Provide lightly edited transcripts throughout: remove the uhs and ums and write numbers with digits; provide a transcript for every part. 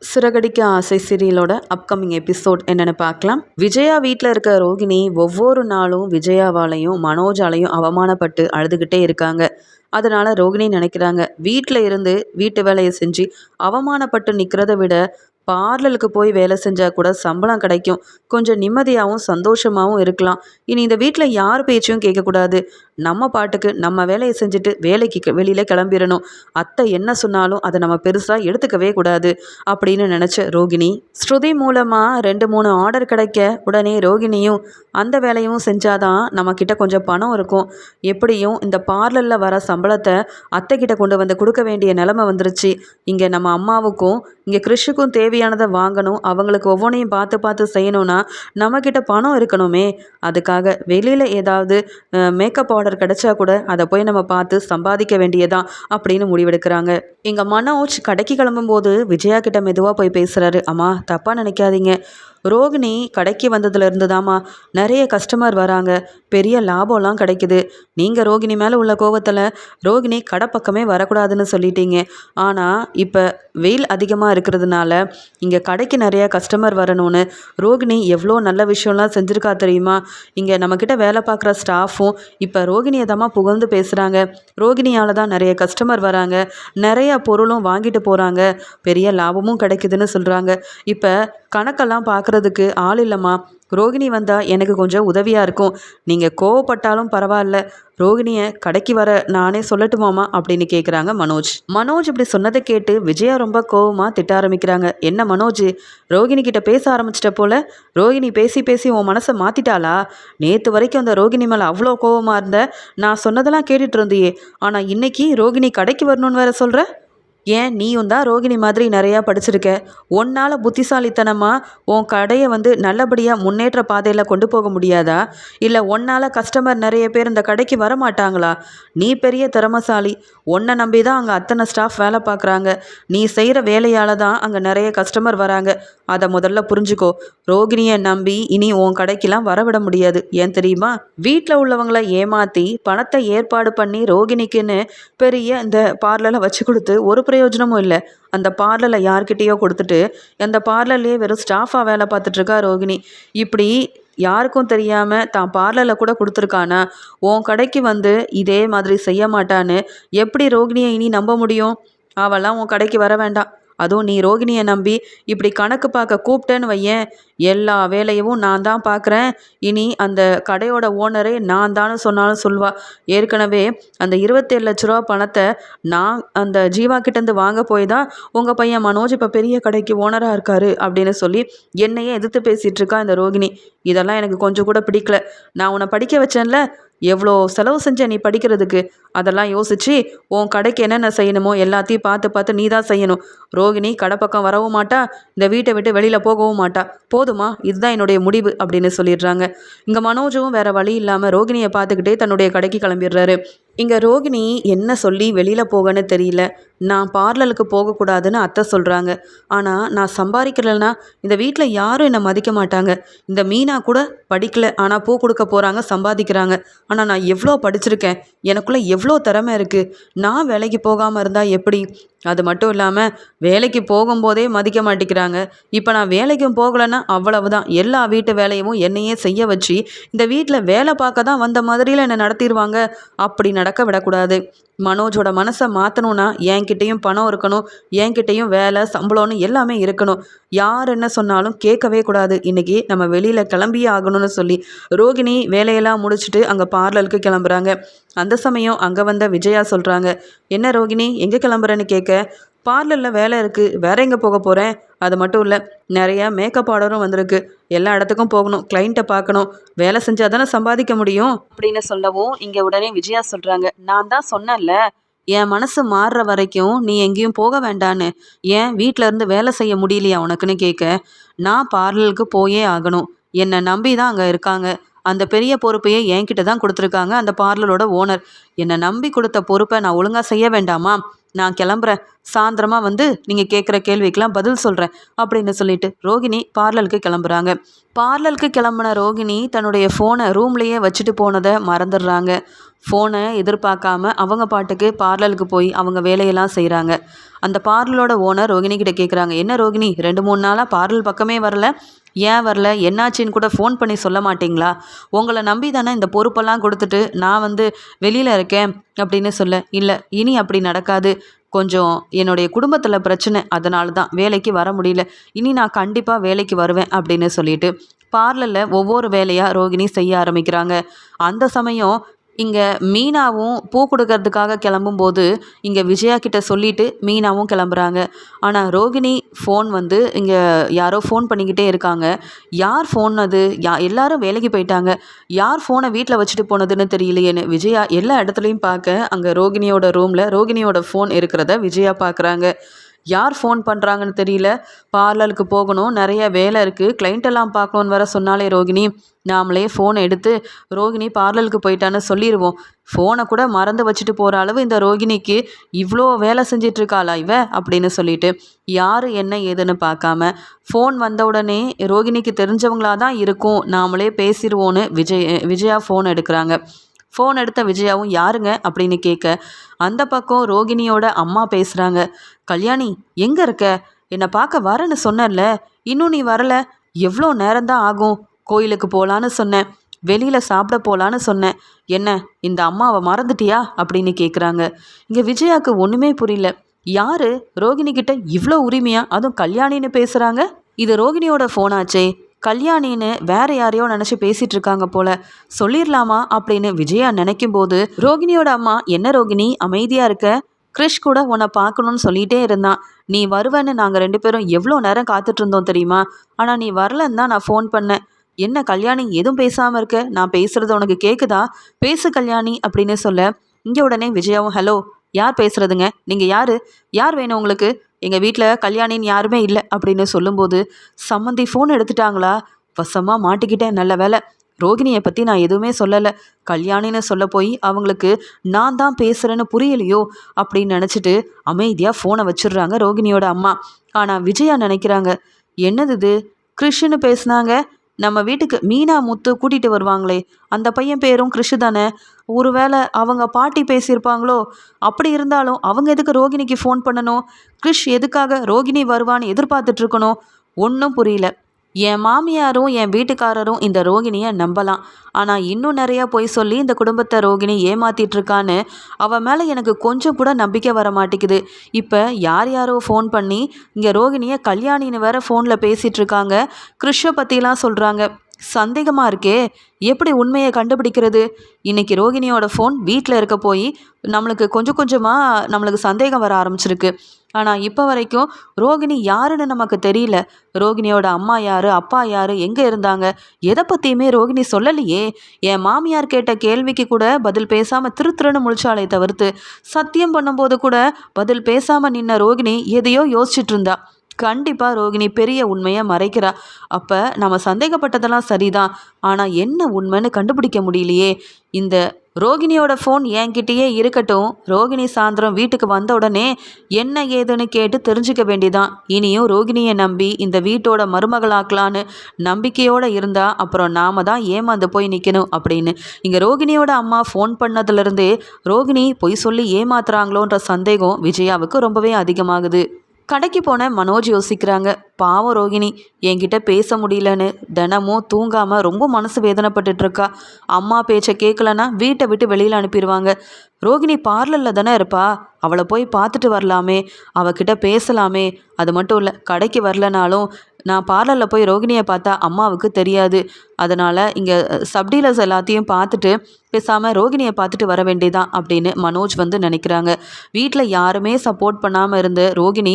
சிறகடிக்க ஆசை சீரியலோட upcoming episode என்னென்னு பார்க்கலாம். விஜயா வீட்டில் இருக்க ரோகிணி ஒவ்வொரு நாளும் விஜயாவாலையும் மனோஜாலையும் அவமானப்பட்டு அழுதுகிட்டே இருக்காங்க. அதனால ரோகிணி நினைக்கிறாங்க, வீட்டில் இருந்து வீட்டு வேலையை செஞ்சு அவமானப்பட்டு நிற்கிறத விட பார்லருக்கு போய் வேலை செஞ்சால் கூட சம்பளம் கிடைக்கும், கொஞ்சம் நிம்மதியாகவும் சந்தோஷமாகவும் இருக்கலாம். இனி இந்த வீட்டில் யார் பேச்சையும் கேட்கக்கூடாது, நம்ம பாட்டுக்கு நம்ம வேலையை செஞ்சுட்டு வேலைக்கு வெளியில் கிளம்பிடணும். அத்தை என்ன சொன்னாலும் அதை நம்ம பெருசாக எடுத்துக்கவே கூடாது அப்படின்னு நினச்ச ரோகிணி ஸ்ருதி மூலமாக 2-3 ஆர்டர் கிடைக்க உடனே ரோகிணியும் அந்த வேலையும் செஞ்சாதான் நம்மக்கிட்ட கொஞ்சம் பணம் இருக்கும். எப்படியும் இந்த பார்லரில் வர சம்பளத்தை அத்தைக்கிட்ட கொண்டு வந்து கொடுக்க வேண்டிய நிலைமை வந்துருச்சு. இங்கே நம்ம அம்மாவுக்கும் இங்கே கிறிஷுக்கும் தேவையானதை வாங்கணும், அவங்களுக்கு ஒவ்வொன்றையும் பார்த்து பார்த்து செய்யணும்னா நம்மக்கிட்ட பணம் இருக்கணுமே. அதுக்காக வெளியில் ஏதாவது மேக்கப் ஆர்டர் கிடைச்சா கூட அதை போய் நம்ம பார்த்து சம்பாதிக்க வேண்டியதான் அப்படின்னு முடிவெடுக்கிறாங்க. எங்கள் மனோஜ் கடைக்கு கிளம்பும்போது விஜயா கிட்ட மெதுவாக போய் பேசுகிறாரு. அம்மா தப்பாக நினைக்காதீங்க, ரோகிணி கடைக்கு வந்ததுலேருந்து தாம்மா நிறைய கஸ்டமர் வராங்க, பெரிய லாபம்லாம் கிடைக்குது. நீங்கள் ரோகிணி மேலே உள்ள கோவத்தில் ரோகிணி கடை பக்கமே வரக்கூடாதுன்னு சொல்லிட்டீங்க. ஆனால் இப்போ வெயில் அதிகமாக இருக்கிறதுனால இங்கே கடைக்கு நிறைய கஸ்டமர் வரணும்னு ரோகிணி எவ்வளோ நல்ல விஷயம்லாம் செஞ்சுருக்கா தெரியுமா. இங்கே நம்மக்கிட்ட வேலை பார்க்குற ஸ்டாஃபும் இப்போ ரோகிணியை தாம்மா புகழ்ந்து பேசுகிறாங்க. ரோகிணியால் தான் நிறைய கஸ்டமர் வராங்க, நிறைய பொருளும் வாங்கிட்டு போகிறாங்க, பெரிய லாபமும் கிடைக்குதுன்னு சொல்கிறாங்க. இப்போ கணக்கெல்லாம் பார்க்குறதுக்கு ஆள் இல்லைம்மா, ரோகிணி வந்தால் எனக்கு கொஞ்சம் உதவியாக இருக்கும். நீங்கள் கோவப்பட்டாலும் பரவாயில்ல, ரோகிணியை கடைக்கு வர நானே சொல்லட்டுமாமா அப்படின்னு கேட்குறாங்க மனோஜ். மனோஜ் இப்படி சொன்னதை கேட்டு விஜயா ரொம்ப கோவமாக திட்ட ஆரம்பிக்கிறாங்க. என்ன மனோஜ், ரோகிணி கிட்ட பேச ஆரம்பிச்சிட்ட போல, ரோகிணி பேசி பேசி உன் மனசை மாற்றிட்டாளா? நேற்று வரைக்கும் அந்த ரோகிணி மேலே அவ்வளோ கோவமாக இருந்த, நான் சொன்னதெல்லாம் கேட்டுட்டு இருந்தியே, ஆனால் இன்னைக்கு ரோகிணி கடைக்கு வரணும்னு வேற சொல்கிற. ஏன் நீயும் தான் ரோகிணி மாதிரி நிறையா படிச்சிருக்க, உன்னால் புத்திசாலித்தனமாக உன் கடையை நல்லபடியாக முன்னேற்ற பாதையில் கொண்டு போக முடியாதா? இல்லை உன்னால் கஸ்டமர் நிறைய பேர் இந்த கடைக்கு வர மாட்டாங்களா? நீ பெரிய திறமசாலி, உன்னை நம்பி தான் அங்கே அத்தனை ஸ்டாஃப் வேலை பார்க்குறாங்க, நீ செய்கிற வேலையால் தான் அங்கே நிறைய கஸ்டமர் வராங்க. அதை முதல்ல புரிஞ்சுக்கோ. ரோகிணியை நம்பி இனி உன் கடைக்கெல்லாம் வரவிட முடியாது. ஏன் தெரியுமா? வீட்டில் உள்ளவங்களை ஏமாற்றி பணத்தை ஏற்பாடு பண்ணி ரோகிணிக்குன்னு பெரிய இந்த பார்லரை வச்சு கொடுத்து ஒரு பிரயோஜனமும் இல்லை. அந்த பார்லரில் யார்கிட்டேயோ கொடுத்துட்டு அந்த பார்லர்லேயே வெறும் ஸ்டாஃபாக வேலை பார்த்துட்ருக்கா ரோகிணி. இப்படி யாருக்கும் தெரியாமல் தான் பார்லரில் கூட கொடுத்துருக்கானா? உன் கடைக்கு இதே மாதிரி செய்ய மாட்டான்னு எப்படி ரோகிணியை இனி நம்ப முடியும்? அவெல்லாம் உன் கடைக்கு வர வேண்டாம். அதுவும் நீ ரோகிணியை நம்பி இப்படி கணக்கு பார்க்க கூப்பிட்டேன்னு வையேன், எல்லா வேலையும் நான் தான் பார்க்குறேன், இனி அந்த கடையோட ஓனரே நான் தானு சொன்னாலும் சொல்வா. ஏற்கனவே அந்த 27 லட்ச ரூபா பணத்தை நான் அந்த ஜீவா கிட்டேருந்து வாங்க போய் தான் உங்கள் பையன் மனோஜ் இப்போ பெரிய கடைக்கு ஓனராக இருக்காரு அப்படின்னு சொல்லி என்னையே எதிர்த்து பேசிகிட்டு இருக்கா இந்த ரோகிணி. இதெல்லாம் எனக்கு கொஞ்சம் கூட பிடிக்கல. நான் உன்னை படிக்க வச்சேன்ல, எவ்வளோ செலவு செஞ்ச நீ படிக்கிறதுக்கு, அதெல்லாம் யோசித்து உன் கடைக்கு என்னென்ன செய்யணுமோ எல்லாத்தையும் பார்த்து பார்த்து நீ தான் செய்யணும். ரோகிணி கடை பக்கம் வரவும் மாட்டா, இந்த வீட்டை விட்டு வெளியில் போகவும் மாட்டா. போதுமா, இதுதான் என்னுடைய முடிவு அப்படின்னு சொல்லிடுறாங்க. இங்கே மனோஜும் வேறு வழி இல்லாமல் ரோகிணியை பார்த்துக்கிட்டே தன்னுடைய கடைக்கு கிளம்பிடுறாரு. இங்கே ரோகிணி என்ன சொல்லி வெளியில் போகன்னு தெரியல. நான் பார்லருக்கு போகக்கூடாதுன்னு அத்தை சொல்கிறாங்க, ஆனால் நான் சம்பாதிக்கலைன்னா இந்த வீட்டில் யாரும் என்னை மதிக்க மாட்டாங்க. இந்த மீனா கூட படிக்கலை, ஆனால் பூ கொடுக்க போகிறாங்க, சம்பாதிக்கிறாங்க. ஆனால் நான் எவ்வளோ படிச்சிருக்கேன், எனக்குள்ளே எவ்வளோ திறமை இருக்குது, நான் வேலைக்கு போகாமல் இருந்தால் எப்படி? அது மட்டும் இல்லாமல் வேலைக்கு போகும்போதே மதிக்க மாட்டேங்கிறாங்க. இப்போ நான் வேலைக்கும் போகலைன்னா அவ்வளவுதான், எல்லா வீட்டு வேலையும் என்னையே செய்ய வச்சு இந்த வீட்டில் வேலை பார்க்க தான் வந்த மாதிரியில் என்னை நடத்திடுவாங்க. அப்படி நடக்க விடக்கூடாது. மனோஜோட மனசை மாற்றணும்னா என்கிட்டையும் பணம் இருக்கணும், என்கிட்டையும் வேலை சம்பளம்னு எல்லாமே இருக்கணும். யார் என்ன சொன்னாலும் கேட்கவே கூடாது. இன்றைக்கி நம்ம வெளியில் கிளம்பியே ஆகணும்னு சொல்லி ரோகிணி வேலையெல்லாம் முடிச்சுட்டு அங்கே பார்லருக்கு கிளம்புறாங்க. அந்த சமயம் அங்கே வந்த விஜயா சொல்கிறாங்க, என்ன ரோகிணி எங்கே கிளம்புறேன்னு கேட்க, பார்லரில் வேலை இருக்குது, வேற எங்கே போக போகிறேன், அது மட்டும் இல்லை நிறையா மேக்கப் ஆர்டரும் வந்திருக்கு, எல்லா இடத்துக்கும் போகணும், கிளைண்ட்டை பார்க்கணும், வேலை செஞ்சால் தானே சம்பாதிக்க முடியும் அப்படின்னு சொல்லவும் இங்கே உடனே விஜயா சொல்கிறாங்க, நான் தான் சொன்னேன்ல என் மனசு மாறுற வரைக்கும் நீ எங்கேயும் போக வேண்டான்னு, ஏன் வீட்டில் இருந்து வேலை செய்ய முடியலையா உனக்குன்னு கேட்க, நான் பார்லருக்கு போயே ஆகணும், என்னை நம்பி தான் அங்கே இருக்காங்க, அந்த பெரிய பொறுப்பையே என்கிட்ட தான் கொடுத்துருக்காங்க அந்த பார்லரோட ஓனர். என்னை நம்பி கொடுத்த பொறுப்பை நான் ஒழுங்காக செய்ய வேண்டாமா? நான் கிளம்புறேன். சாயந்தரமா வந்து நீங்கள் கேட்குற கேள்விக்கெல்லாம் பதில் சொல்கிறேன் அப்படின்னு சொல்லிட்டு ரோகிணி பார்லருக்கு கிளம்புறாங்க. பார்லருக்கு கிளம்புன ரோகிணி தன்னுடைய ஃபோனை ரூம்லேயே வச்சுட்டு போனதை மறந்துடுறாங்க. ஃபோனை எதிர்பார்க்காம அவங்க பாட்டுக்கு பார்லருக்கு போய் அவங்க வேலையெல்லாம் செய்கிறாங்க. அந்த பார்லரோட ஓனர் ரோகிணி கிட்ட கேட்குறாங்க, என்ன ரோகிணி 2-3 நாளாக பார்லர் பக்கமே வரல, ஏன் வரல, என்னாச்சின்னு கூட ஃபோன் பண்ணி சொல்ல மாட்டிங்களா? உங்களை நம்பி தானே இந்த பொறுப்பெல்லாம் கொடுத்துட்டு நான் வந்து வெளியில் இருக்கேன் அப்படின்னு சொல்ல, இல்லை இனி அப்படி நடக்காது, கொஞ்சம் என்னுடைய குடும்பத்தில் பிரச்சனை, அதனால தான் வேலைக்கு வர முடியல, இனி நான் கண்டிப்பாக வேலைக்கு வருவேன் அப்படின்னு சொல்லிட்டு பார்லரில் ஒவ்வொரு வேலையாக ரோகிணி செய்ய ஆரம்பிக்கிறாங்க. அந்த சமயம் இங்கே மீனாவும் பூ கொடுக்கறதுக்காக கிளம்பும்போது இங்கே விஜயா கிட்ட சொல்லிட்டு மீனாவும் கிளம்புறாங்க. ஆனால் ரோகிணி ஃபோன் வந்து இங்கே யாரோ ஃபோன் பண்ணிக்கிட்டே இருக்காங்க. யார் ஃபோன் அது? எல்லாரும் வேலைக்கு போயிட்டாங்க, யார் ஃபோனை வீட்டில் வச்சுட்டு போனதுன்னு தெரியலையேன்னு விஜயா எல்லா இடத்துலையும் பார்க்க அங்கே ரோகிணியோட ரூமில் ரோகிணியோட ஃபோன் இருக்கிறத விஜயா பார்க்குறாங்க. யார் ஃபோன் பண்ணுறாங்கன்னு தெரியல, பார்லருக்கு போகணும், நிறைய வேலை இருக்குது, கிளைண்ட்டெல்லாம் பார்க்கணுன்னு வேற சொன்னாலே ரோகிணி, நாமளே ஃபோனை எடுத்து ரோகிணி பார்லருக்கு போயிட்டான்னு சொல்லிடுவோம். ஃபோனை கூட மறந்து வச்சுட்டு போகிற அளவு இந்த ரோகிணிக்கு இவ்வளோ வேலை செஞ்சிட்ருக்காளா இவ அப்படின்னு சொல்லிட்டு யார் என்ன ஏதுன்னு பார்க்காம ஃபோன் வந்த உடனே ரோகிணிக்கு தெரிஞ்சவங்களாக தான் இருக்கும், நாமளே பேசிடுவோன்னு விஜயா ஃபோன் எடுக்கிறாங்க. ஃபோன் எடுத்த விஜயாவும் யாருங்க அப்படின்னு கேட்க அந்த பக்கம் ரோகிணியோட அம்மா பேசுகிறாங்க. கல்யாணி எங்கே இருக்க? என்னை பார்க்க வரேன்னு சொன்னேன்ல, இன்னும் நீ வரல, எவ்வளோ நேரம்தான் ஆகும்? கோயிலுக்கு போகலான்னு சொன்னேன், வெளியில் சாப்பிட போகலான்னு சொன்னேன், என்ன இந்த அம்மாவை மறந்துட்டியா அப்படின்னு கேட்குறாங்க. இங்கே விஜயாவுக்கு ஒன்றுமே புரியல. யார் ரோகிணி கிட்ட இவ்வளோ உரிமையா அதுவும் கல்யாணின்னு பேசுகிறாங்க? இது ரோகிணியோட ஃபோனாச்சே, கல்யாணின்னு வேற யாரையோ நினச்சி பேசிகிட்டு இருக்காங்க போல, சொல்லிடலாமா அப்படின்னு விஜயா நினைக்கும் போது ரோகிணியோட அம்மா, என்ன ரோகிணி அமைதியாக இருக்க? கிறிஷ் கூட உன்னை பார்க்கணுன்னு சொல்லிகிட்டே இருந்தான், நீ வருவேன்னு நாங்கள் 2 பேரும் எவ்வளோ நேரம் காத்துட்டு இருந்தோம் தெரியுமா? ஆனால் நீ வரலன்னு தான் நான் ஃபோன் பண்ணேன். என்ன கல்யாணி எதுவும் பேசாமல் இருக்க? நான் பேசுகிறது உனக்கு கேட்குதா? பேசு கல்யாணி அப்படின்னு சொல்ல இங்கே உடனே விஜயாவும், ஹலோ யார் பேசுகிறதுங்க? நீங்கள் யார்? யார் வேணும் உங்களுக்கு? எங்கள் வீட்டில் கல்யாணின்னு யாருமே இல்லை அப்படின்னு சொல்லும்போது, சம்மந்தி ஃபோன் எடுத்துட்டாங்களா? வசமாக மாட்டிக்கிட்டேன், நல்ல வேலை. ரோகிணியை பற்றி நான் எதுவுமே சொல்லலை, கல்யாணின்னு சொல்ல போய் அவங்களுக்கு நான் தான் பேசுகிறேன்னு புரியலையோ அப்படின்னு நினச்சிட்டு அமைதியாக ஃபோனை வச்சிடுறாங்க ரோகிணியோட அம்மா. ஆனால் விஜயா நினைக்கிறாங்க, என்னது இது கிறிஷ்னு பேசுனாங்க, நம்ம வீட்டுக்கு மீனா முத்து கூட்டிகிட்டு வருவாங்களே அந்த பையன் பேரும் கிறிஷு தானே, ஒருவேளை அவங்க பாட்டி பேசியிருப்பாங்களோ? அப்படி இருந்தாலும் அவங்க எதுக்கு ரோகிணிக்கு ஃபோன் பண்ணணும்? கிறிஷ் எதுக்காக ரோகிணி வருவான்னு எதிர்பார்த்துட்ருக்கணும்? ஒன்றும் புரியல. என் மாமியாரும் என் வீட்டுக்காரரும் இந்த ரோகிணியை நம்பலாம், ஆனால் இன்னும் நிறையா பொய் சொல்லி இந்த குடும்பத்தை ரோகிணி ஏமாத்திட்டுருக்கான்னு அவள் மேலே எனக்கு கொஞ்சம் கூட நம்பிக்கை வர மாட்டேங்குது. இப்போ யாரோ ஃபோன் பண்ணி இங்கே ரோகிணியை கல்யாணின்னு வேற ஃபோனில் பேசிகிட்ருக்காங்க, கிறிஷை பற்றிலாம் சொல்கிறாங்க. சந்தேகமாக இருக்கே, எப்படி உண்மையை கண்டுபிடிக்கிறது? இன்றைக்கி ரோகிணியோட ஃபோன் வீட்டில் இருக்க போய் நம்மளுக்கு கொஞ்சம் கொஞ்சமாக நம்மளுக்கு சந்தேகம் வர ஆரம்பிச்சிருக்கு. ஆனால் இப்போ வரைக்கும் ரோகிணி யாருன்னு நமக்கு தெரியல. ரோகிணியோட அம்மா யார், அப்பா யார், எங்கே இருந்தாங்க, எதை பற்றியுமே ரோகிணி சொல்லலையே. என் மாமியார் கேட்ட கேள்விக்கு கூட பதில் பேசாமல் திருன்னு முழிச்சாலே தவிர்த்து சத்தியம் பண்ணும்போது கூட பதில் பேசாமல் நின்ன ரோகிணி எதையோ யோசிச்சுட்டு இருந்தா. கண்டிப்பாக ரோகிணி பெரிய உண்மையை மறைக்கிறா. அப்போ நம்ம சந்தேகப்பட்டதெல்லாம் சரிதான், ஆனால் என்ன உண்மைன்னு கண்டுபிடிக்க முடியலையே. இந்த ரோகிணியோட ஃபோன் என்கிட்டயே இருக்கட்டும், ரோகிணி சாயந்தரம் வீட்டுக்கு வந்த உடனே என்ன ஏதுன்னு கேட்டு தெரிஞ்சுக்க வேண்டியதான். இனியும் ரோகிணியை நம்பி இந்த வீட்டோட மருமகளாக்கலான்னு நம்பிக்கையோடு இருந்தால் அப்புறம் நாம தான் ஏமாந்து போய் நிற்கணும் அப்படின்னு இங்கே ரோகிணியோட அம்மா ஃபோன் பண்ணதுலேருந்தே ரோகிணி பொய் சொல்லி ஏமாத்துறாங்களோன்ற சந்தேகம் விஜயாவுக்கு ரொம்பவே அதிகமாகுது. கடைக்கு போன மனோஜ் யோசிக்கிறாங்க, பாவம் ரோகிணி என்கிட்ட பேச முடியலன்னு தினமும் தூங்காமல் ரொம்ப மனசு வேதனைப்பட்டுட்ருக்கா. அம்மா பேச்சை கேட்கலன்னா வீட்டை விட்டு வெளியில் அனுப்பிடுவாங்க. ரோகிணி பார்லரில் தானே இருப்பா, அவளை போய் பார்த்துட்டு வரலாமே, அவகிட்ட பேசலாமே. அது மட்டும் இல்லை, கடைக்கு வரலனாலும் நான் பார்லரில் போய் ரோகிணியை பார்த்தா அம்மாவுக்கு தெரியாது. அதனால் இங்கே சப்டீலர்ஸ் எல்லாத்தையும் பார்த்துட்டு பேசாமல் ரோகிணியை பார்த்துட்டு வர வேண்டியதான் அப்படின்னு மனோஜ் வந்து நினைக்கிறாங்க. வீட்டில் யாருமே சப்போர்ட் பண்ணாமல் இருந்து ரோகிணி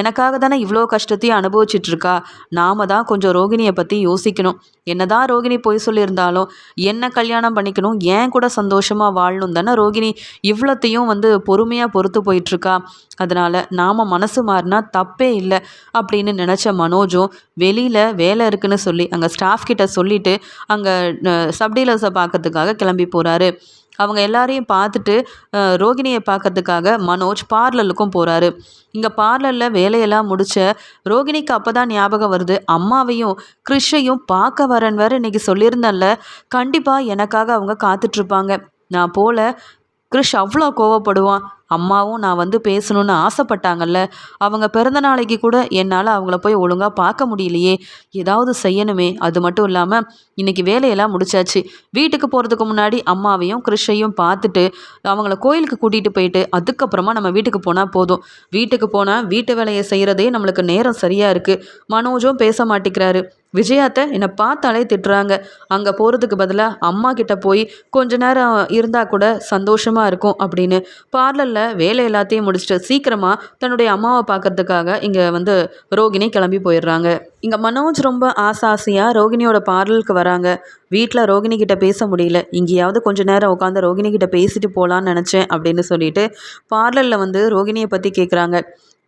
எனக்காக தானே இவ்வளோ கஷ்டத்தையும் அனுபவிச்சிட்ருக்கா. நாம தான் கொஞ்சம் ரோகிணியை பற்றி யோசிக்கணும். என்னதான் ரோகிணி பொய் சொல்லியிருந்தாலும் என்ன கல்யாணம் பண்ணிக்கணும், ஏன் கூட சந்தோஷமாக வாழணும் தானே ரோகிணி இவ்வளோத்தையும் வந்து பொறுமையாக பொறுத்து போயிட்டுருக்கா. அதனால் நாம் மனசு மாறினா தப்பே இல்லை அப்படின்னு நினச்ச மனோஜும் வெளியில் வேலை இருக்குன்னு சொல்லி அங்கே ஸ்டாஃப் கிட்ட சொல்லிட்டு கூட்டிகிட்டு அங்கே சப்டீலர்ஸை பார்க்கறதுக்காக கிளம்பி போகிறாரு. அவங்க எல்லாரையும் பார்த்துட்டு ரோகிணியை பார்க்கறதுக்காக மனோஜ் பார்லருக்கும் போகிறாரு. இங்கே பார்லரில் வேலையெல்லாம் முடிச்ச ரோகிணிக்கு அப்போ தான் ஞாபகம் வருது, அம்மாவையும் கிறிஷையும் பார்க்க வரேன் வேறு இன்றைக்கி சொல்லியிருந்தேன்ல, கண்டிப்பாக எனக்காக அவங்க காத்துட்ருப்பாங்க. நான் போல கிறிஷ் அவ்வளோ கோவப்படுவான். அம்மாவும் நான் வந்து பேசணுன்னு ஆசைப்பட்டாங்கல்ல, அவங்க பிறந்த நாளைக்கு கூட என்னால் அவங்கள போய் ஒழுங்காக பார்க்க முடியலையே, ஏதாவது செய்யணுமே. அது மட்டும் இல்லாமல் இன்றைக்கி வேலையெல்லாம் முடிச்சாச்சு. வீட்டுக்கு போகிறதுக்கு முன்னாடி அம்மாவையும் கிறிஷையும் பார்த்துட்டு அவங்கள கோயிலுக்கு கூட்டிகிட்டு போயிட்டு அதுக்கப்புறமா நம்ம வீட்டுக்கு போனால் போதும். வீட்டுக்கு போனால் வீட்டு வேலையை செய்கிறதே நம்மளுக்கு நேரம் சரியாக இருக்குது. மனோஜும் பேச மாட்டேங்கிறாரு. விஜயாத்தை என்னை பார்த்தாலே திட்டுறாங்க. அங்கே போகிறதுக்கு பதிலாக அம்மா கிட்ட போய் கொஞ்ச நேரம் இருந்தால் கூட சந்தோஷமாக இருக்கும் அப்படின்னு பார்லரில் வேலை எல்லாத்தையும் முடிச்சுட்டு சீக்கிரமாக தன்னுடைய அம்மாவை பார்க்கறதுக்காக இங்கே வந்து ரோகிணி கிளம்பி போயிடுறாங்க. இங்கே மனோஜ் ரொம்ப ஆசையாக ரோகிணியோட பார்லருக்கு வராங்க. வீட்டில் ரோகிணி கிட்ட பேச முடியல, இங்கேயாவது கொஞ்ச நேரம் உட்காந்து ரோகிணி கிட்ட பேசிட்டு போகலான்னு நினச்சேன் அப்படின்னு சொல்லிட்டு பார்லரில் வந்து ரோகிணியை பற்றி கேட்குறாங்க.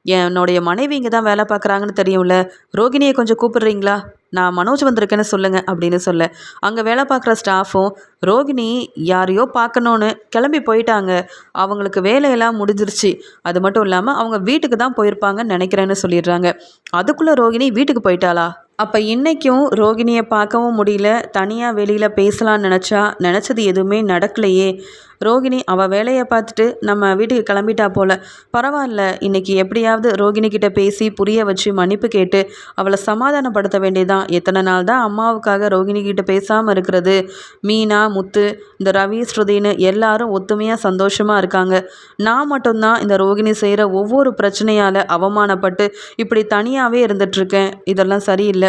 என்னுடைய மனைவி இங்கே தான் வேலை பார்க்குறாங்கன்னு தெரியும்ல, ரோகிணியை கொஞ்சம் கூப்பிடுறீங்களா, நான் மனோஜ் வந்திருக்கேன்னு சொல்லுங்கள் அப்படின்னு சொல்ல, அங்கே வேலை பார்க்குற ஸ்டாஃபும் ரோகிணி யாரையோ பார்க்கணுன்னு கிளம்பி போயிட்டாங்க, அவங்களுக்கு வேலையெல்லாம் முடிஞ்சிருச்சு, அது மட்டும் இல்லாமல் அவங்க வீட்டுக்கு தான் போயிருப்பாங்கன்னு நினைக்கிறேன்னு சொல்லிடுறாங்க. அதுக்குள்ளே ரோகிணி வீட்டுக்கு போயிட்டாளா? அப்போ இன்றைக்கும் ரோகிணியை பார்க்கவும் முடியல, தனியாக வெளியில் பேசலான்னு நினச்சது எதுவுமே நடக்கலையே. ரோகிணி அவள் வேலையை பார்த்துட்டு நம்ம வீட்டுக்கு கிளம்பிட்டா போல். பரவாயில்ல, இன்றைக்கி எப்படியாவது ரோகிணிக்கிட்ட பேசி புரிய வச்சு மன்னிப்பு கேட்டு அவளை சமாதானப்படுத்த வேண்டியதான். எத்தனை நாள் தான் அம்மாவுக்காக ரோகிணிக்கிட்ட பேசாமல் இருக்கிறது. மீனா, முத்து, இந்த ரவி, ஸ்ருதின்னு எல்லாரும் ஒத்துமையாக சந்தோஷமாக இருக்காங்க. நான் மட்டும்தான் இந்த ரோகிணி செய்கிற ஒவ்வொரு பிரச்சனையால் அவமானப்பட்டு இப்படி தனியாகவே இருந்துகிட்ருக்கேன். இதெல்லாம் சரியில்லை.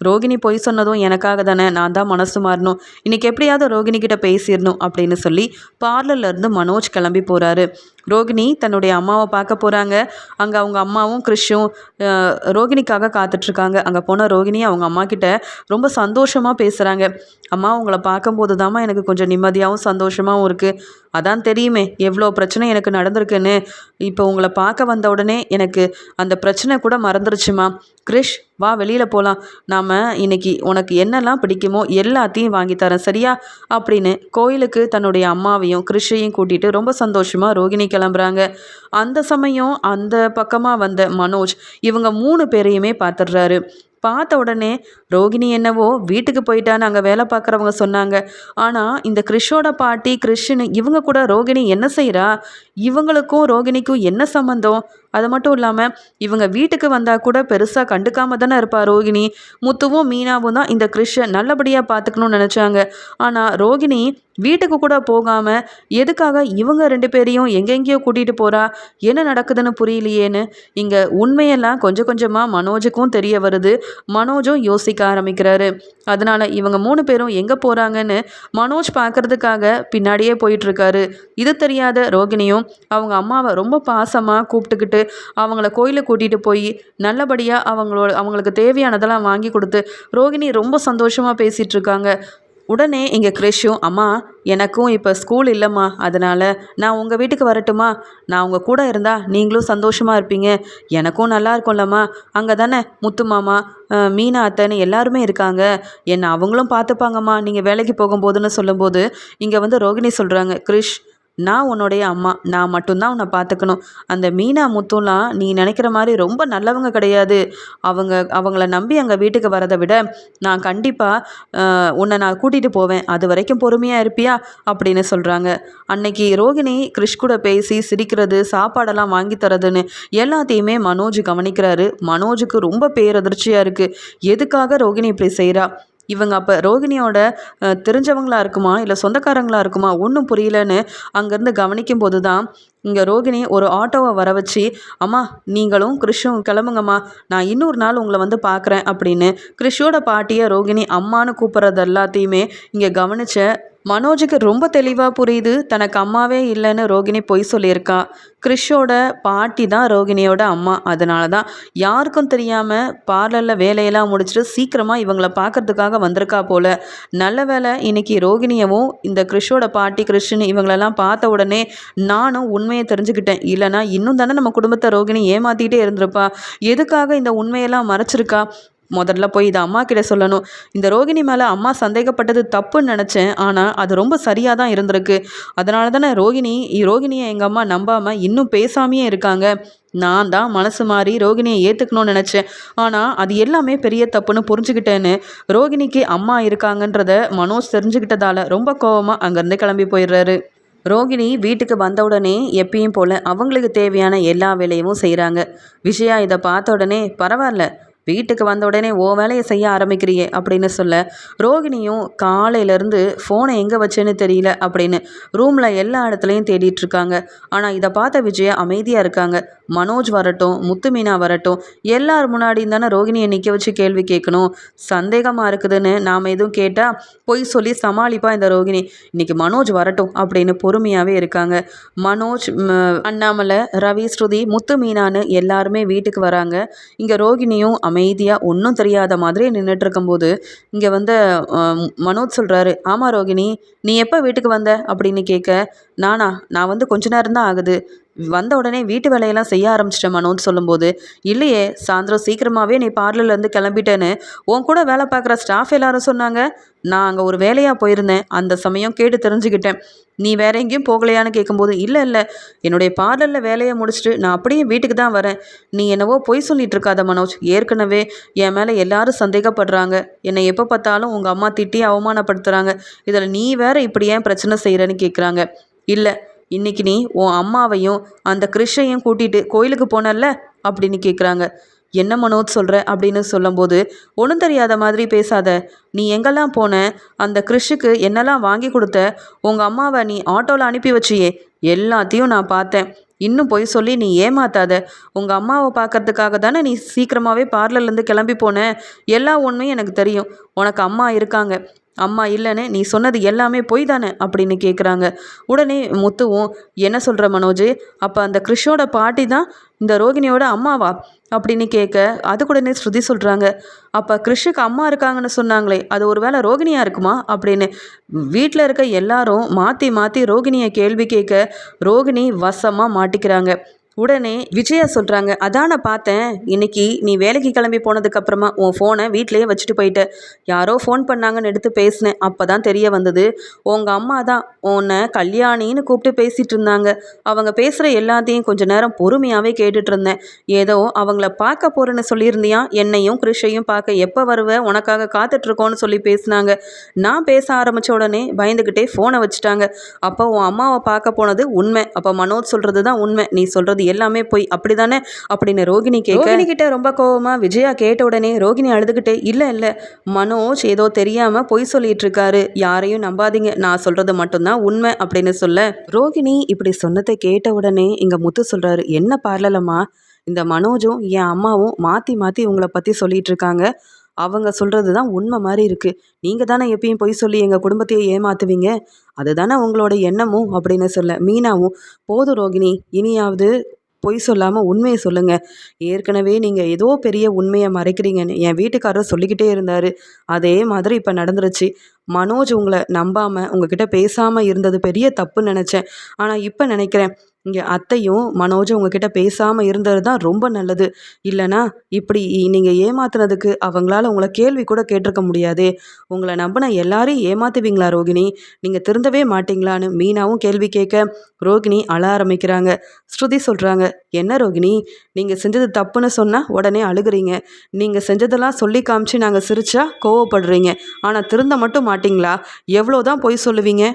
ரோகிணி பொய் சொன்னதும் எனக்காக தானே, நான் தான் மனசு மாறணும், இன்றைக்கி எப்படியாவது ரோகிணி கிட்ட பேசிடணும் அப்படின்னு சொல்லி பார்லர்லேருந்து மனோஜ் கிளம்பி போகிறாரு. ரோகிணி தன்னுடைய அம்மாவை பார்க்க போகிறாங்க. அங்கே அவங்க அம்மாவும் கிறிஷும் ரோகிணிக்காக காத்துட்ருக்காங்க. அங்கே போன ரோகிணி அவங்க அம்மா கிட்ட ரொம்ப சந்தோஷமாக பேசுகிறாங்க. அம்மா, உங்களை பார்க்கும்போது தாம்மா எனக்கு கொஞ்சம் நிம்மதியாகவும் சந்தோஷமாகவும் இருக்குது. அதான் தெரியுமே எவ்வளோ பிரச்சனை எனக்கு நடந்திருக்குன்னு. இப்போ உங்களை பார்க்க வந்த உடனே எனக்கு அந்த பிரச்சனை கூட மறந்துருச்சுமா. கிறிஷ், வா வெளியில் போகலாம், நாம் இன்னைக்கு உனக்கு என்னெல்லாம் பிடிக்குமோ எல்லாத்தையும் வாங்கித்தரேன் சரியா அப்படின்னு கோயிலுக்கு தன்னுடைய அம்மாவையும் கிறிஷையும் கூட்டிகிட்டு ரொம்ப சந்தோஷமாக ரோகிணி கிளம்புறாங்க. அந்த சமயம் அந்த பக்கமாக வந்த மனோஜ் இவங்க 3 பேரையுமே பார்த்துடுறாரு. பார்த்த உடனே ரோகிணி என்னவோ வீட்டுக்கு போயிட்டான்னு அங்கே வேலை பார்க்குறவங்க சொன்னாங்க. ஆனால் இந்த கிறிஷோட பாட்டி கிறிஷ்னு இவங்க கூட ரோகிணி என்ன செய்கிறா, இவங்களுக்கும் ரோகிணிக்கும் என்ன சம்மந்தம்? அது மட்டும் இல்லாமல் இவங்க வீட்டுக்கு வந்தால் கூட பெருசாக கண்டுக்காம தானே இருப்பா ரோகிணி. முத்துவும் மீனாவும் தான் இந்த கிறிஷை நல்லபடியாக பார்த்துக்கணும்னு நினச்சாங்க. ஆனால் ரோகிணி வீட்டுக்கு கூட போகாமல் எதுக்காக இவங்க 2 பேரையும் எங்கெங்கேயோ கூட்டிகிட்டு போகிறா, என்ன நடக்குதுன்னு புரியலையேன்னு இங்கே உண்மையெல்லாம் கொஞ்சம் கொஞ்சமாக மனோஜுக்கும் தெரிய வருது. மனோஜும் யோசிக்க ஆரம்பிக்கிறாரு. அதனால் இவங்க 3 பேரும் எங்கே போகிறாங்கன்னு மனோஜ் பார்க்குறதுக்காக பின்னாடியே போயிட்டுருக்காரு. இது தெரியாத ரோகிணியும் அவங்க அம்மாவை ரொம்ப பாசமாக கூப்பிட்டுக்கிட்டு அவங்கள கோயிலுக்கு கூட்டிகிட்டு போய் நல்லபடியாக அவங்களுக்கு தேவையானதெல்லாம் வாங்கி கொடுத்து ரோகிணி ரொம்ப சந்தோஷமாக பேசிகிட்டு இருக்காங்க. உடனே இங்கே கிறிஷும், அம்மா எனக்கும் இப்போ ஸ்கூல் இல்லைம்மா, அதனால் நான் உங்கள் வீட்டுக்கு வரட்டுமா, நான் உங்கள் கூட இருந்தால் நீங்களும் சந்தோஷமாக இருப்பீங்க, எனக்கும் நல்லா இருக்கும்லம்மா, அங்கே தானே முத்து மாமா, மீனா அத்தைன்னு எல்லாருமே இருக்காங்க, என்னை அவங்களும் பார்த்துப்பாங்கம்மா நீங்கள் வேலைக்கு போகும்போதுன்னு சொல்லும்போது இங்கே வந்து ரோகிணி சொல்கிறாங்க, கிறிஷ் நான் உன்னுடைய அம்மா, நான் மட்டும்தான் உன்னை பார்த்துக்கணும். அந்த மீனா முத்துலாம் நீ நினைக்கிற மாதிரி ரொம்ப நல்லவங்க கிடையாது. அவங்கள நம்பி அங்கே வீட்டுக்கு வரதை விட நான் கண்டிப்பாக உன்னை நான் கூட்டிகிட்டு போவேன், அது வரைக்கும் பொறுமையாக இருப்பியா அப்படின்னு சொல்கிறாங்க. அன்னைக்கு ரோகிணி கிறிஷ் கூட பேசி சிரிக்கிறது, சாப்பாடெல்லாம் வாங்கி தரதுன்னு எல்லாத்தையுமே மனோஜ் கவனிக்கிறாரு. மனோஜுக்கு ரொம்ப பேரதிர்ச்சியாக இருக்குது. எதுக்காக ரோகிணி இப்படி செய்கிறா, இவங்க அப்போ ரோகிணியோட தெரிஞ்சவங்களா இருக்குமா இல்லை சொந்தக்காரங்களா இருக்குமா ஒன்றும் புரியலன்னு அங்கேருந்து கவனிக்கும் போது தான் இங்கே ரோகிணி ஒரு ஆட்டோவை வர வச்சு, அம்மா நீங்களும் கிறிஷும் கிளம்புங்கம்மா, நான் இன்னொரு நாள் உங்களை வந்து பார்க்குறேன் அப்படின்னு கிறிஷோட பாட்டியை ரோகிணி அம்மானு கூப்பிட்றது எல்லாத்தையுமே இங்கே கவனித்த மனோஜுக்கு ரொம்ப தெளிவாக புரியுது, தனக்கு அம்மாவே இல்லைன்னு ரோகிணி பொய் சொல்லியிருக்கா. கிறிஷோட பாட்டி தான் ரோகிணியோட அம்மா. அதனால தான் யாருக்கும் தெரியாமல் பார்லரில் வேலையெல்லாம் முடிச்சுட்டு சீக்கிரமாக இவங்களை பார்க்கறதுக்காக வந்திருக்கா போல். நல்ல வேலை இன்னைக்கு ரோகிணியவும் இந்த கிறிஷோட பாட்டி கிறிஷ்னு இவங்களெல்லாம் பார்த்த உடனே நானும் உண்மையை தெரிஞ்சுக்கிட்டேன். இல்லைனா இன்னும் தானே நம்ம குடும்பத்தை ரோகிணி ஏமாற்றிட்டே இருந்திருப்பா. எதுக்காக இந்த உண்மையெல்லாம் மறைச்சிருக்கா, முதல்ல போய் இதை அம்மா கிட்ட சொல்லணும். இந்த ரோகிணி மேலே அம்மா சந்தேகப்பட்டது தப்புன்னு நினச்சேன். ஆனால் அது ரொம்ப சரியாக தான் இருந்திருக்கு. அதனால தானே ரோகிணியை எங்கள் அம்மா நம்பாமல் இன்னும் பேசாமையே இருக்காங்க. நான் தான் மனசு மாறி ரோகிணியை ஏற்றுக்கணும்னு நினச்சேன். ஆனால் அது எல்லாமே பெரிய தப்புன்னு புரிஞ்சுக்கிட்டேன்னு ரோகிணிக்கு அம்மா இருக்காங்கன்றத மனோஜ் தெரிஞ்சுக்கிட்டதால ரொம்ப கோவமாக அங்கேருந்து கிளம்பி போயிடுறாரு. ரோகிணி வீட்டுக்கு வந்த உடனே எப்பயும் போல் அவங்களுக்கு தேவையான எல்லா வேலையும் செய்கிறாங்க. விஜயா இதை பார்த்த உடனே பரவாயில்ல, வீட்டுக்கு வந்த உடனே ஓ வேலையை செய்ய ஆரம்பிக்கிறியே அப்படின்னு சொல்ல, ரோகிணியும் காலையிலேருந்து ஃபோனை எங்கே வச்சேன்னு தெரியல அப்படின்னு ரூமில் எல்லா இடத்துலையும் தேடிட்டுருக்காங்க. ஆனால் இதை பார்த்த விஜயா அமைதியாக இருக்காங்க. மனோஜ் வரட்டும், முத்து மீனா வரட்டும், எல்லார் முன்னாடியும் தானே ரோகிணியை நிற்க வச்சு கேள்வி கேட்கணும். சந்தேகமாக இருக்குதுன்னு நாம் எதுவும் கேட்டால் பொய் சொல்லி சமாளிப்பா இந்த ரோகிணி. இன்றைக்கி மனோஜ் வரட்டும் அப்படின்னு பொறுமையாகவே இருக்காங்க. மனோஜ், அண்ணாமலை, ரவி, ஸ்ருதி, முத்து மீனான்னு எல்லாருமே வீட்டுக்கு வராங்க. இங்கே ரோகிணியும் அமைதியாக ஒன்றும் தெரியாத மாதிரி நின்றுட்டு இருக்கும்போது இங்கே வந்து மனோஜ் சொல்கிறாரு, ஆமாம் ரோகிணி, நீ எப்போ வீட்டுக்கு வந்த அப்படின்னு கேட்க, நான் வந்து கொஞ்ச நேரம் தான் ஆகுது, வந்த உடனே வீட்டு வேலையெல்லாம் செய்ய ஆரம்பிச்சிட்டேன் மனோஜ் சொல்லும்போது, இல்லையே சாயந்தரம் சீக்கிரமாகவே நீ பார்லர்லேருந்து கிளம்பிட்டேன்னு உன் கூட வேலை பார்க்குற ஸ்டாஃப் எல்லாரும் சொன்னாங்க. நான் அங்கே ஒரு வேலையாக போயிருந்தேன், அந்த சமயம் கேட்டு தெரிஞ்சுக்கிட்டேன். நீ வேற எங்கேயும் போகலையான்னு கேட்கும்போது, இல்லை என்னுடைய பார்லரில் வேலையை முடிச்சுட்டு நான் அப்படியே வீட்டுக்கு தான் வரேன். நீ என்னவோ பொய் சொல்லிட்டு இருக்காத மனோஜ், ஏற்கனவே என் மேலே எல்லாரும் சந்தேகப்படுறாங்க. என்னை எப்போ பார்த்தாலும் உங்கள் அம்மா திட்டி அவமானப்படுத்துகிறாங்க. இதில் நீ வேற இப்படி ஏன் பிரச்சனை செய்கிறேன்னு கேட்குறாங்க. இல்லை, இன்னைக்கு நீ உன் அம்மாவையும் அந்த கிறிஷையும் கூட்டிகிட்டு கோயிலுக்கு போனல்ல அப்படின்னு கேட்குறாங்க. என்ன மனோஜ் சொல்கிற அப்படின்னு சொல்லும்போது, ஒன்றும் தெரியாத மாதிரி பேசாத, நீ எங்கெல்லாம் போன, அந்த கிறிஷுக்கு என்னெல்லாம் வாங்கி கொடுத்த, உங்கள் அம்மாவை நீ ஆட்டோவில் அனுப்பி வச்சியே, எல்லாத்தையும் நான் பார்த்தேன். இன்னும் பொய் சொல்லி நீ ஏமாத்தாத. உங்கள் அம்மாவை பார்க்கறதுக்காக தானே நீ சீக்கிரமாகவே பார்லர்லேருந்து கிளம்பி போன. எல்லா உண்மையும் எனக்கு தெரியும். உனக்கு அம்மா இருக்காங்க, அம்மா இல்லைன்னு நீ சொன்னது எல்லாமே பொய் தானே அப்படின்னு கேட்குறாங்க. உடனே முத்துவும், என்ன சொல்கிற மனோஜ், அப்போ அந்த கிறிஷோட பாட்டி தான் இந்த ரோகிணியோட அம்மாவா அப்படின்னு கேட்க, அதுக்குடனே ஸ்ருதி சொல்கிறாங்க, அப்போ கிறிஷுக்கு அம்மா இருக்காங்கன்னு சொன்னாங்களே, அது ஒரு வேளை ரோகிணியாக இருக்குமா அப்படின்னு வீட்டில் இருக்க எல்லாரும் மாற்றி மாற்றி ரோகிணியை கேள்வி கேட்க ரோகிணி வசமாக மாட்டிக்கிறாங்க. உடனே விஜயா சொல்கிறாங்க, அதான் நான் பார்த்தேன், இன்னைக்கு நீ வேலைக்கு கிளம்பி போனதுக்கப்புறமா உன் ஃபோனை வீட்டிலையே வச்சுட்டு போயிட்ட. யாரோ ஃபோன் பண்ணாங்கன்னு எடுத்து பேசினேன். அப்போ தான் தெரிய வந்தது, உங்கள் அம்மா தான் உன்னை கல்யாணின்னு கூப்பிட்டு பேசிகிட்டு இருந்தாங்க. அவங்க பேசுகிற எல்லாத்தையும் கொஞ்சம் நேரம் பொறுமையாகவே கேட்டுட்டு இருந்தேன். ஏதோ அவங்கள பார்க்க போகிறேன்னு சொல்லியிருந்தியா, என்னையும் கிறிஷையும் பார்க்க எப்போ வருவேன், உனக்காக காத்துட்ருக்கோன்னு சொல்லி பேசினாங்க. நான் பேச ஆரம்பித்த உடனே பயந்துக்கிட்டே ஃபோனை வச்சுட்டாங்க. அப்போ உன் அம்மாவை பார்க்க போனது உண்மை, அப்போ மனோஜ் சொல்கிறது தான் உண்மை, நீ சொல்கிறது எல்லாமே போய் அப்படிதானே அப்படின்னு ரோகிணி கிட்ட ரொம்ப கோவமா விஜயா கேட்ட உடனே ரோகிணி அழுதுகிட்டே, இல்லை மனோஜ் ஏதோ தெரியாம பொய் சொல்லிட்டு இருக்காரு, யாரையும் நம்பாதீங்க, நான் சொல்றது மட்டும்தான் உண்மை அப்படின்னு சொல்ல, ரோகிணி இப்படி சொன்னதை கேட்ட உடனே இங்க முத்து சொல்றாரு, என்ன பார்லலம்மா, இந்த மனோஜும் என் அம்மாவும் மாற்றி மாற்றி உங்களை பற்றி சொல்லிட்டு இருக்காங்க. அவங்க சொல்கிறது தான் உண்மை மாதிரி இருக்குது. நீங்கள் தானே எப்பயும் பொய் சொல்லி எங்கள் குடும்பத்தையே ஏமாற்றுவீங்க, அதுதானே உங்களோட எண்ணமும் அப்படின்னு சொல்ல, மீனாவும், போதும் ரோகிணி, இனியாவது பொய் சொல்லாமல் உண்மையை சொல்லுங்கள். ஏற்கனவே நீங்கள் ஏதோ பெரிய உண்மையை மறைக்கிறீங்கன்னு என் வீட்டுக்காரர் சொல்லிக்கிட்டே இருந்தார். அதே மாதிரி இப்போ நடந்துருச்சு. மனோஜ் உங்களை நம்பாமல் உங்ககிட்ட பேசாமல் இருந்தது பெரிய தப்புன்னு நினச்சேன். ஆனால் இப்போ நினைக்கிறேன், இங்கே அத்தையும் மனோஜும் உங்ககிட்ட பேசாமல் இருந்தது தான் ரொம்ப நல்லது. இல்லைனா இப்படி நீங்கள் ஏமாத்துனதுக்கு அவங்களால உங்களை கேள்வி கூட கேட்டிருக்க முடியாதே. உங்களை நம்பின எல்லாரையும் ஏமாத்துவீங்களா ரோகிணி, நீங்கள் திருந்தவே மாட்டிங்களான்னு மீனாவும் கேள்வி கேட்க ரோகிணி அழ ஆரம்பிக்கிறாங்க. ஸ்ருதி சொல்கிறாங்க, என்ன ரோகிணி, நீங்கள் செஞ்சது தப்புன்னு சொன்னால் உடனே அழுகிறீங்க. நீங்கள் செஞ்சதெல்லாம் சொல்லி காமிச்சு நாங்கள் சிரிச்சா கோவப்படுறீங்க. ஆனால் திருந்த மட்டும் மாட்டிங்களா, எவ்வளோதான் பொய் சொல்லுவீங்க.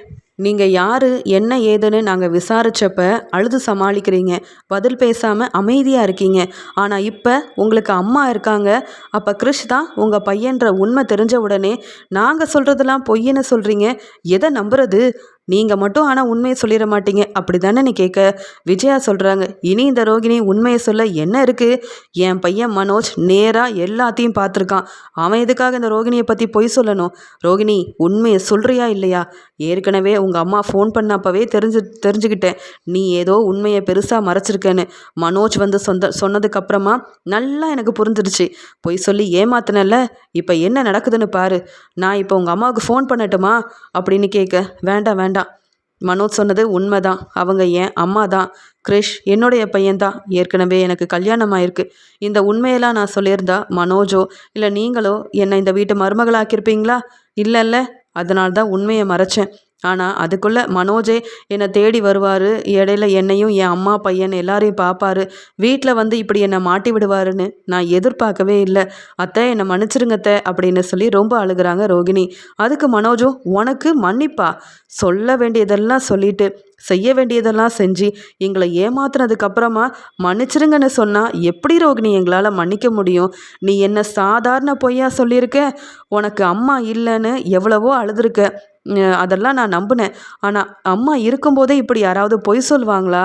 நீங்கள் யார் என்ன ஏதுன்னு நாங்கள் விசாரித்தப்ப அழுது சமாளிக்கிறீங்க, பதில் பேசாமல் அமைதியாக இருக்கீங்க. ஆனால் இப்போ உங்களுக்கு அம்மா இருக்காங்க, அப்போ கிறிஷ் தான் உங்கள் பையன்ற உண்மை தெரிஞ்ச உடனே நாங்கள் சொல்கிறதெல்லாம் பொய்ன்னு சொல்கிறீங்க. எதை நம்புறது, நீங்கள் மட்டும் ஆனால் உண்மையை சொல்லிட மாட்டீங்க அப்படி தானே நீ கேட்க விஜயா சொல்கிறாங்க, இனி இந்த ரோகிணி உண்மையை சொல்ல என்ன இருக்குது, என் பையன் மனோஜ் நேராக எல்லாத்தையும் பார்த்துருக்கான், அவன் எதுக்காக இந்த ரோகிணியை பற்றி பொய் சொல்லணும். ரோகிணி உண்மையை சொல்கிறியா இல்லையா, ஏற்கனவே உங்கள் அம்மா ஃபோன் பண்ணப்பவே தெரிஞ்சுக்கிட்டேன் நீ ஏதோ உண்மையை பெருசாக மறைச்சிருக்கேன்னு. மனோஜ் வந்து சொன்னதுக்கப்புறமா நல்லா எனக்கு புரிஞ்சிடுச்சு, பொய் சொல்லி ஏமாத்தினல்ல, இப்போ என்ன நடக்குதுன்னு பாரு. நான் இப்போ உங்கள் அம்மாவுக்கு ஃபோன் பண்ணட்டுமா அப்படின்னு கேட்க, வேண்டாம் மனோஜ் சொன்னது உண்மைதான். அவங்க என் அம்மா தான். கிரிஷ் என்னுடைய பையன்தான். ஏற்கனவே எனக்கு கல்யாணம் ஆயிருக்கு. இந்த உண்மையெல்லாம் நான் சொல்லியிருந்தா மனோஜோ இல்லை நீங்களோ என்னை இந்த வீட்டு மருமகளாக்கியிருப்பீங்களா? இல்லைல்ல. அதனால தான் உண்மையை மறைச்சேன். ஆனால் அதுக்குள்ளே மனோஜே என்னை தேடி வருவார். இடையில என்னையும் என் அம்மா பையன் எல்லாரையும் பார்ப்பாரு. வீட்டில் வந்து இப்படி என்னை மாட்டி விடுவாருன்னு நான் எதிர்பார்க்கவே இல்லை. அத்தை என்னை மன்னிச்சிருங்க அத்தை அப்படின்னு சொல்லி ரொம்ப அழுகிறாங்க ரோகிணி. அதுக்கு மனோஜும் உனக்கு மன்னிப்பா? சொல்ல வேண்டியதெல்லாம் சொல்லிட்டு செய்ய வேண்டியதெல்லாம் செஞ்சு எங்களை ஏமாத்துனதுக்கு அப்புறமா மன்னிச்சிருங்கன்னு சொன்னால் எப்படி ரோகிணி எங்களால் மன்னிக்க முடியும்? நீ என்ன சாதாரண பொய்யா சொல்லியிருக்க? உனக்கு அம்மா இல்லைன்னு எவ்வளவோ அழுதுருக்க. அதெல்லாம் நான் நம்பினேன். ஆனால் அம்மா இருக்கும்போதே இப்படி யாராவது பொய் சொல்லுவாங்களா?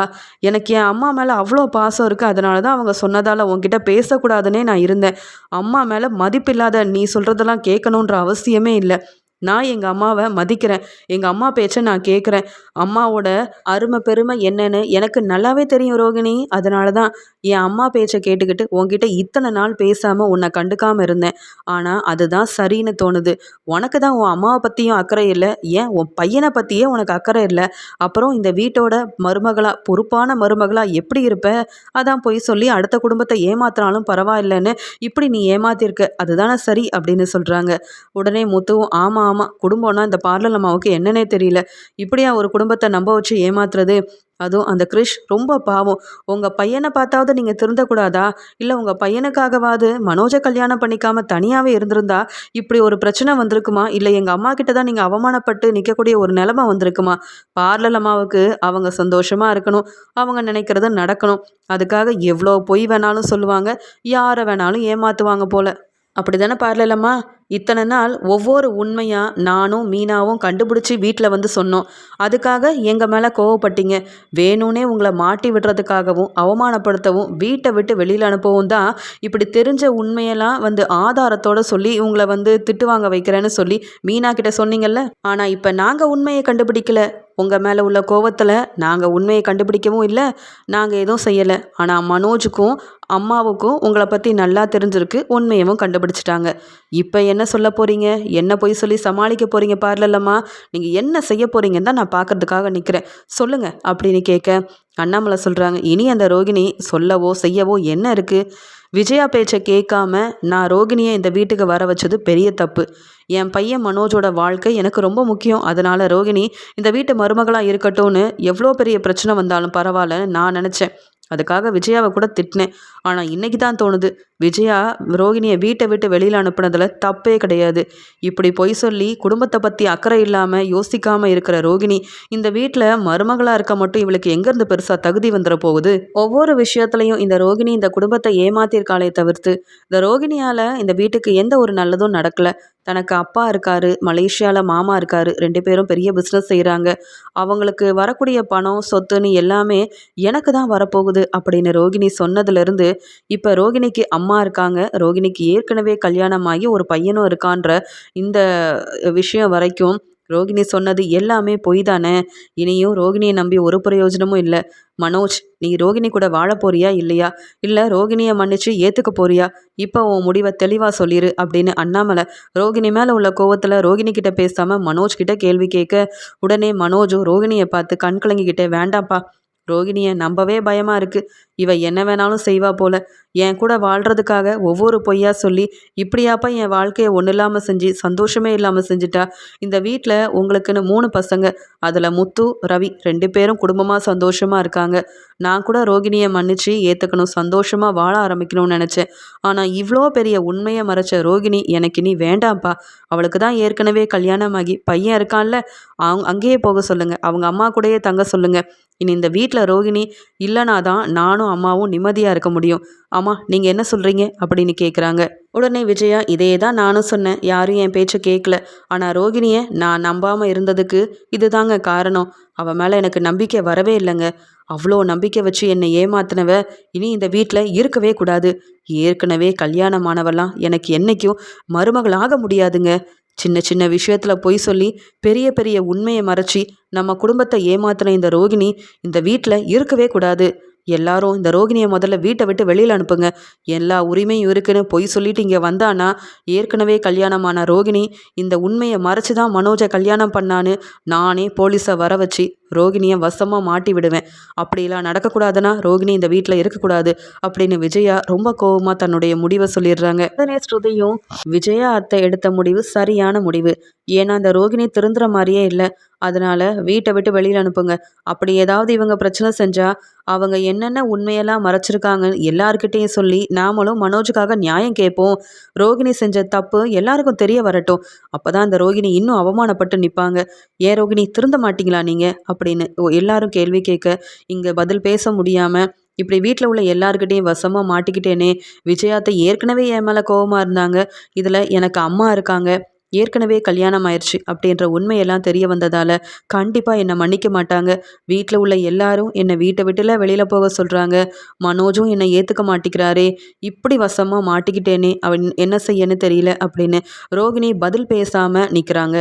எனக்கு என் அம்மா மேலே அவ்வளோ பாசம் இருக்குது. அதனால தான் அவங்க சொன்னதால் உன்கிட்ட பேசக்கூடாதுன்னே நான் இருந்தேன். அம்மா மேலே மதிப்பில்லாத நீ சொல்கிறதெல்லாம் கேட்கணுன்ற அவசியமே இல்லை. நான் எங்கள் அம்மாவை மதிக்கிறேன். எங்கள் அம்மா பேச்சை நான் கேட்குறேன். அம்மாவோட அருமை பெருமை என்னன்னு எனக்கு நல்லாவே தெரியும் ரோகிணி. அதனால தான் என் அம்மா பேச்சை கேட்டுக்கிட்டு உன்கிட்ட இத்தனை நாள் பேசாமல் உன்னை கண்டுக்காமல் இருந்தேன். ஆனால் அதுதான் சரின்னு தோணுது. உனக்கு தான் உன் அம்மாவை பற்றியும் அக்கறை இல்லை. ஏன் உன் பையனை பற்றியே உனக்கு அக்கறை இல்லை. அப்புறம் இந்த வீட்டோட மருமகளாக பொறுப்பான மருமகளாக எப்படி இருப்ப? அதான் பொய் சொல்லி அடுத்த குடும்பத்தை ஏமாத்தினாலும் பரவாயில்லைன்னு இப்படி நீ ஏமாத்திருக்க. அதுதானே சரி அப்படின்னு சொல்கிறாங்க. உடனே முத்துவும் ஆமாம் ஆமாம், குடும்பம்னா இந்த பார்லர் அம்மாவுக்கு என்னன்னே தெரியல. இப்படியா ஒரு குடும்பத்தை நம்ப வச்சு ஏமாத்துறது? அதுவும் அந்த கிரிஷ் ரொம்ப பாவம். உங்கள் பையனை பார்த்தாவது நீங்கள் திருந்தக்கூடாதா? இல்லை உங்கள் பையனுக்காகவாது மனோஜை கல்யாணம் பண்ணிக்காம தனியாகவே இருந்திருந்தா இப்படி ஒரு பிரச்சனை வந்திருக்குமா? இல்லை எங்கள் அம்மா கிட்ட தான் நீங்கள் அவமானப்பட்டு நிற்கக்கூடிய ஒரு நிலைமை வந்திருக்குமா? பார்லர் அம்மாவுக்கு அவங்க சந்தோஷமாக இருக்கணும். அவங்க நினைக்கிறது நடக்கணும். அதுக்காக எவ்வளோ பொய் வேணாலும் சொல்லுவாங்க. யாரை வேணாலும் ஏமாற்றுவாங்க போல. அப்படி தானே பார்லலம்மா? இத்தனை நாள் ஒவ்வொரு உண்மையாக நானும் மீனாவும் கண்டுபிடிச்சி வீட்டில் வந்து சொன்னோம். அதுக்காக எங்கள் மேலே கோவப்பட்டீங்க. வேணும்னே உங்களை மாட்டி விடுறதுக்காகவும் அவமானப்படுத்தவும் வீட்டை விட்டு வெளியில் அனுப்பவும் தான் இப்படி தெரிஞ்ச உண்மையெல்லாம் வந்து ஆதாரத்தோடு சொல்லி உங்களை வந்து திட்டு வாங்க வைக்கிறேன்னு சொல்லி மீனா கிட்ட சொன்னீங்கல்ல. ஆனால் இப்போ நாங்கள் உண்மையை கண்டுபிடிக்கல. உங்கள் மேலே உள்ள கோவத்தில் நாங்கள் உண்மையை கண்டுபிடிக்கவும் இல்லை, நாங்கள் எதுவும் செய்யலை. ஆனால் மனோஜுக்கும் அம்மாவுக்கும் உங்களை பற்றி நல்லா தெரிஞ்சிருக்கு. உண்மையவும் கண்டுபிடிச்சிட்டாங்க. இப்போ என்ன சொல்ல போகிறீங்க? என்ன போய் சொல்லி சமாளிக்க போகிறீங்க பார்லலம்மா? நீங்கள் என்ன செய்ய போகிறீங்கன்னு தான் நான் பார்க்கறதுக்காக நிற்கிறேன். சொல்லுங்கள் அப்படின்னு கேட்க அண்ணாமலை சொல்கிறாங்க, இனி அந்த ரோகிணி சொல்லவோ செய்யவோ என்ன இருக்குது? விஜயா பேச்சை கேட்காம நான் ரோகிணியை இந்த வீட்டுக்கு வர வச்சது பெரிய தப்பு. என் பையன் மனோஜோட வாழ்க்கை எனக்கு ரொம்ப முக்கியம். அதனால் ரோகிணி இந்த வீட்டு மருமகளாக இருக்கட்டும்னு எவ்வளோ பெரிய பிரச்சனை வந்தாலும் பரவாயில்லன்னு நான் நினச்சேன். அதுக்காக விஜயாவை கூட திட்டினேன். ஆனால் இன்றைக்கி தான் தோணுது, விஜயா ரோகிணியை வீட்டை விட்டு வெளியில் அனுப்புனதில் தப்பே கிடையாது. இப்படி பொய் சொல்லி குடும்பத்தை பற்றி அக்கறை இல்லாமல் யோசிக்காமல் இருக்கிற ரோகிணி இந்த வீட்டில் மருமகளாக இருக்க மட்டும் இவளுக்கு எங்கேருந்து பெருசாக தகுதி வந்துட போகுது? ஒவ்வொரு விஷயத்துலையும் இந்த ரோகிணி இந்த குடும்பத்தை ஏமாத்திருக்காளே தவிர்த்து இந்த ரோகிணியால் இந்த வீட்டுக்கு எந்த ஒரு நல்லதும் நடக்கலை. தனக்கு அப்பா இருக்காரு, மலேசியாவில் மாமா இருக்காரு, 2 பேரும் பெரிய பிஸ்னஸ் செய்கிறாங்க. அவங்களுக்கு வரக்கூடிய பணம் சொத்துன்னு எல்லாமே எனக்கு தான் வரப்போகுது அப்படின்னு ரோகிணி சொன்னதுலேருந்து இப்போ ரோகிணிக்கு அம்மா இருக்காங்க, ரோகிணிக்கு ஏற்கனவே கல்யாணமாகி ஒரு பையனும் இருக்கான்ற இந்த விஷயம் வரைக்கும் ரோகிணி சொன்னது எல்லாமே பொய் தானே. இனியும் ரோகிணியை நம்பி ஒரு பிரயோஜனமும் இல்லை. மனோஜ், நீ ரோகிணி கூட வாழ போறியா இல்லையா? இல்லை ரோகிணியை மன்னிச்சு ஏற்றுக்க போறியா? இப்போ உன் முடிவை தெளிவாக சொல்லிடு அப்படின்னு அண்ணாமலை ரோகிணி மேலே உள்ள கோவத்தில் ரோகிணி கிட்ட பேசாமல் மனோஜ் கிட்ட கேள்வி கேட்க உடனே மனோஜும் ரோகிணியை பார்த்து கண் கலங்கிக்கிட்டே வேண்டாம்ப்பா, ரோகிணியை நம்பவே பயமாக இருக்குது. இவ என்ன வேணாலும் செய்வா போல. என் கூட வாழ்கிறதுக்காக ஒவ்வொரு பொய்யா சொல்லி இப்படியாப்பா என் வாழ்க்கையை ஒன்றும் இல்லாமல் செஞ்சு சந்தோஷமே இல்லாமல் செஞ்சுட்டா. இந்த வீட்டில் உங்களுக்குன்னு 3 பசங்க, அதில் முத்து ரவி 2 பேரும் குடும்பமாக சந்தோஷமாக இருக்காங்க. நான் கூட ரோகிணியை மன்னிச்சு ஏற்றுக்கணும், சந்தோஷமாக வாழ ஆரம்பிக்கணும்னு நினச்சேன். ஆனால் இவ்வளோ பெரிய உண்மையை மறைச்ச ரோகிணி எனக்கு இனி வேண்டாம்ப்பா. அவளுக்கு தான் ஏற்கனவே கல்யாணமாகி பையன் இருக்கான்ல, அங்கேயே போக சொல்லுங்கள், அவங்க அம்மா கூடயே தங்க சொல்லுங்கள். இனி இந்த வீட்டில் ரோகிணி இல்லைனா தான் நானும் அம்மாவும் நிம்மதியாக இருக்க முடியும். அம்மா நீங்கள் என்ன சொல்கிறீங்க அப்படின்னு கேட்குறாங்க. உடனே விஜயா, இதே தான் நானும் சொன்னேன், யாரும் என் பேச்சை கேட்கல. ஆனால் ரோகிணியை நான் நம்பாமல் இருந்ததுக்கு இது தாங்க காரணம். அவள் மேலே எனக்கு நம்பிக்கை வரவே இல்லைங்க. அவ்வளோ நம்பிக்கை வச்சு என்னை ஏமாத்தினவ இனி இந்த வீட்டில் இருக்கவே கூடாது. ஏற்கனவே கல்யாணமானவெல்லாம் எனக்கு என்றைக்கும் மருமகளாக முடியாதுங்க. சின்ன சின்ன விஷயத்தில் பொய் சொல்லி பெரிய பெரிய உண்மையை மறைச்சி நம்ம குடும்பத்தை ஏமாத்தின இந்த ரோகிணி இந்த வீட்டில் இருக்கவே கூடாது. எல்லாரும் இந்த ரோகிணியை முதல்ல வீட்டை விட்டு வெளியில் அனுப்புங்க. எல்லா உரிமையும் இருக்குன்னு பொய் சொல்லிட்டு இங்கே வந்தானா ஏற்கனவே கல்யாணமான ரோகிணி இந்த உண்மையை மறைச்சு தான் மனோஜை கல்யாணம் பண்ணான்னு நானே போலீஸை வர வச்சு ரோகிணியை வசமாக மாட்டி விடுவேன். அப்படிலாம் நடக்கக்கூடாதுன்னா ரோகிணி இந்த வீட்டில் இருக்கக்கூடாது அப்படின்னு விஜயா ரொம்ப கோவமாக தன்னுடைய முடிவை சொல்லிடுறாங்க. உடனே ஸ்ருதியும் விஜயா அத்தை எடுத்த முடிவு சரியான முடிவு. ஏன்னா அந்த ரோகிணி திருந்துற மாதிரியே இல்லை. அதனால வீட்டை விட்டு வெளியில் அனுப்புங்க. அப்படி ஏதாவது இவங்க பிரச்சனை செஞ்சா அவங்க என்னென்ன உண்மையெல்லாம் மறைச்சிருக்காங்கன்னு எல்லார்கிட்டையும் சொல்லி நாமளும் மனோஜுக்காக நியாயம் கேட்போம். ரோகிணி செஞ்ச தப்பு எல்லாருக்கும் தெரிய வரட்டும். அப்பதான் அந்த ரோகிணி இன்னும் அவமானப்பட்டு நிற்பாங்க. ஏன் ரோகிணி திருந்த மாட்டீங்களா நீங்க அப்படின்னு எல்லாரும் கேள்வி கேட்க இங்க பதில் பேச முடியாம இப்படி வீட்டில் உள்ள எல்லாருக்கிட்டையும் வசமாக மாட்டிக்கிட்டேனே. விஜயாத்தை ஏற்கனவே என் மேலே கோவமாக இருந்தாங்க. இதில் எனக்கு அம்மா இருக்காங்க. ஏற்கனவே கல்யாணம் ஆயிடுச்சு அப்படின்ற உண்மையெல்லாம் தெரிய வந்ததால் கண்டிப்பாக என்னை மன்னிக்க மாட்டாங்க. வீட்டில் உள்ள எல்லாரும் என்னை வீட்டை விட்டுல வெளியில் போக சொல்கிறாங்க. மனோஜும் என்னை ஏற்றுக்க மாட்டிக்கிறாரே. இப்படி வசமாக மாட்டிக்கிட்டேனே, அவன் என்ன செய்யன்னு தெரியல அப்படின்னு ரோகிணி பதில் பேசாமல் நிற்கிறாங்க.